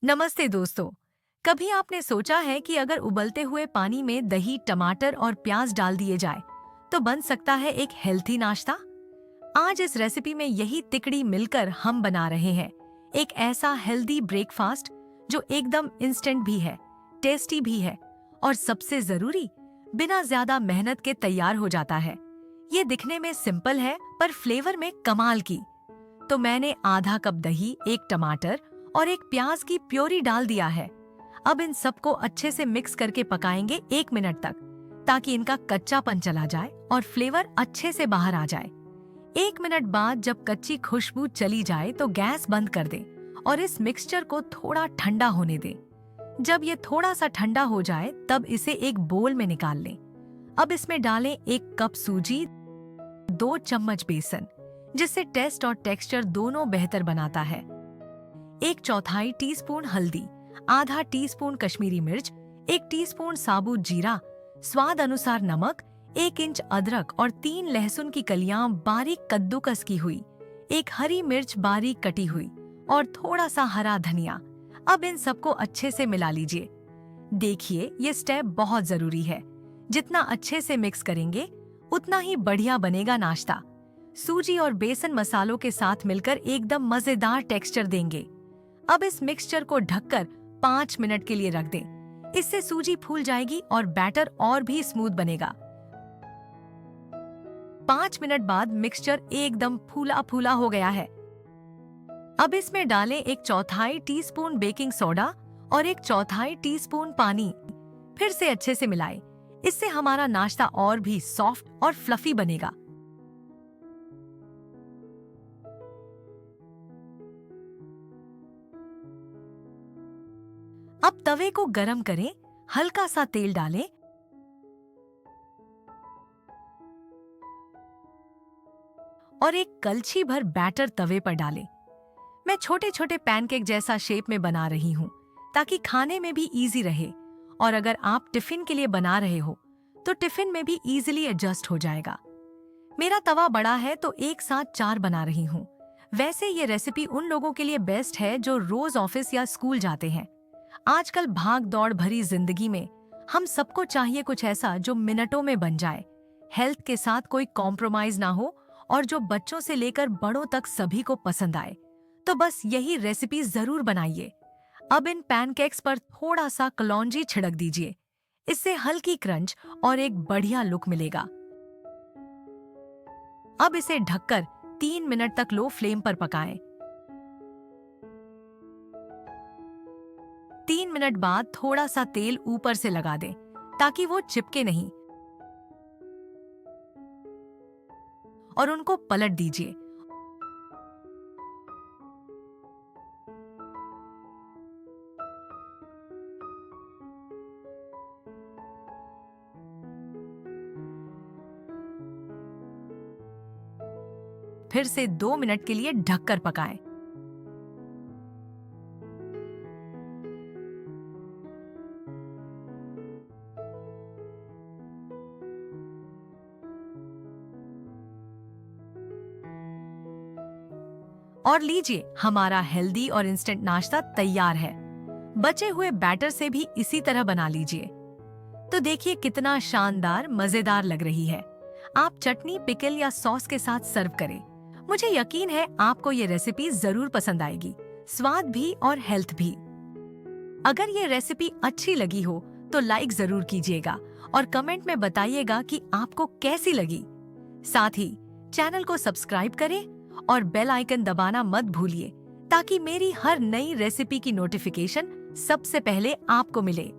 नमस्ते दोस्तों। कभी आपने सोचा है कि अगर उबलते हुए पानी में दही, टमाटर और प्याज डाल दिए जाए तो बन सकता है एक हेल्थी नाश्ता? आज इस रेसिपी में यही तिकड़ी मिलकर हम बना रहे हैं एक ऐसा हेल्दी ब्रेकफास्ट जो एकदम इंस्टेंट भी है, टेस्टी भी है और सबसे जरूरी, बिना ज्यादा मेहनत के तैयार हो जाता है। ये दिखने में सिंपल है पर फ्लेवर में कमाल की। तो मैंने आधा कप दही, एक टमाटर और एक प्याज की प्योरी डाल दिया है। अब इन सबको अच्छे से मिक्स करके पकाएंगे 1 मिनट तक, ताकि इनका कच्चापन चला जाए और फ्लेवर अच्छे से बाहर आ जाए। 1 मिनट बाद जब कच्ची खुशबू चली जाए तो गैस बंद कर दें और इस मिक्सचर को थोड़ा ठंडा होने दें। जब ये थोड़ा सा ठंडा हो जाए तब इसे एक बोल में निकाल लें। अब इसमें डालें 1 कप सूजी, 2 चम्मच बेसन, जिससे टेस्ट और टेक्सचर दोनों बेहतर बनाता है, 1/4 टीस्पून हल्दी, आधा टीस्पून कश्मीरी मिर्च, 1 टीस्पून साबुत जीरा, स्वाद अनुसार नमक, 1 इंच अदरक और 3 लहसुन की कलियां बारीक कद्दूकस की हुई, 1 हरी मिर्च बारीक कटी हुई और थोड़ा सा हरा धनिया। अब इन सबको अच्छे से मिला लीजिए। देखिए, ये स्टेप बहुत जरूरी है। जितना अच्छे से मिक्स करेंगे उतना ही बढ़िया बनेगा नाश्ता। सूजी और बेसन मसालों के साथ मिलकर एकदम मजेदार टेक्सचर देंगे। अब इस मिक्सचर को ढककर 5 मिनट के लिए रख दें। इससे सूजी फूल जाएगी और बैटर और भी स्मूथ बनेगा। 5 मिनट बाद मिक्सचर एकदम फूला फूला हो गया है। अब इसमें डालें 1/4 टीस्पून बेकिंग सोडा और 1/4 टीस्पून पानी। फिर से अच्छे से मिलाएं। इससे हमारा नाश्ता और भी सॉफ्ट और फ्लफी बनेगा। अब तवे को गरम करें, हल्का सा तेल डालें और एक कलछी भर बैटर तवे पर डालें। मैं छोटे छोटे पैनकेक जैसा शेप में बना रही हूँ, ताकि खाने में भी इजी रहे। और अगर आप टिफिन के लिए बना रहे हो तो टिफिन में भी इजीली एडजस्ट हो जाएगा। मेरा तवा बड़ा है तो एक साथ 4 बना रही हूँ। वैसे ये रेसिपी उन लोगों के लिए बेस्ट है जो रोज ऑफिस या स्कूल जाते हैं। आजकल भाग दौड़ भरी जिंदगी में हम सबको चाहिए कुछ ऐसा जो मिनटों में बन जाए, हेल्थ के साथ कोई कॉम्प्रोमाइज ना हो और जो बच्चों से लेकर बड़ों तक सभी को पसंद आए। तो बस यही रेसिपी जरूर बनाइए। अब इन पैनकेक्स पर थोड़ा सा कलौंजी छिड़क दीजिए। इससे हल्की क्रंच और एक बढ़िया लुक मिलेगा। अब इसे ढककर 3 मिनट तक लो फ्लेम पर पकाएं। 3 मिनट बाद थोड़ा सा तेल ऊपर से लगा दें, ताकि वो चिपके नहीं, और उनको पलट दीजिए। फिर से 2 मिनट के लिए ढककर पकाएं। और लीजिए, हमारा हेल्दी और इंस्टेंट नाश्ता तैयार है। बचे हुए बैटर से भी इसी तरह बना लीजिए। तो देखिए कितना शानदार, मजेदार लग रही है। आप चटनी, पिकल या सॉस के साथ सर्व करें। मुझे यकीन है आपको ये रेसिपी जरूर पसंद आएगी, स्वाद भी और हेल्थ भी। अगर ये रेसिपी अच्छी लगी हो तो लाइक जरूर कीजिएगा और कमेंट में बताइएगा कि आपको कैसी लगी। साथ ही चैनल को सब्सक्राइब करें और बेल आइकन दबाना मत भूलिए, ताकि मेरी हर नई रेसिपी की नोटिफिकेशन सबसे पहले आपको मिले।